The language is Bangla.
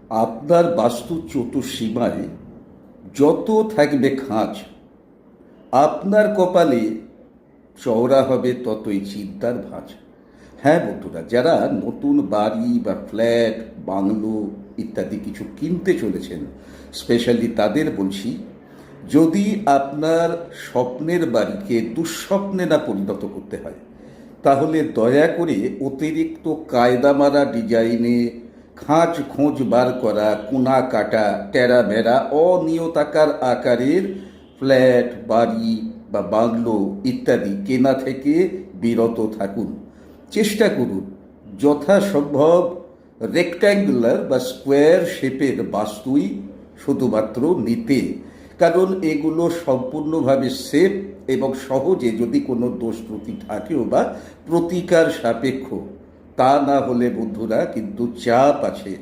আপনার বাস্তু চতুর্সীমায় যত থাকবে খাঁজ, আপনার কপালে চওড়া হবে ততই চিন্তার ভাঁজ। হ্যাঁ বন্ধুরা, যারা নতুন বাড়ি বা ফ্ল্যাট, বাংলো ইত্যাদি কিছু কিনতে চলেছেন, স্পেশালি তাদের বলছি, যদি আপনার স্বপ্নের বাড়িকে দুঃস্বপ্নে না পরিণত করতে হয়, তাহলে দয়া করে অতিরিক্ত কায়দা মারা ডিজাইনে খাঁজ খোঁজ বার করা, কোনা কাটা, টেরা বেড়া, অনিয়তাকার আকারের ফ্ল্যাট, বাড়ি বা বাংলো ইত্যাদি কেনা থেকে বিরত থাকুন। চেষ্টা করুন যথাসম্ভব রেক্ট্যাঙ্গুলার বা স্কোয়ার শেপের বাস্তুই শুধুমাত্র নিতে, কারণ এগুলো সম্পূর্ণভাবে সেফ এবং সহজে যদি কোনো দোষ ত্রুটি থাকেও বা প্রতিকার সাপেক্ষ। তা না হলে বন্ধুরা কিন্তু চাপ আছে।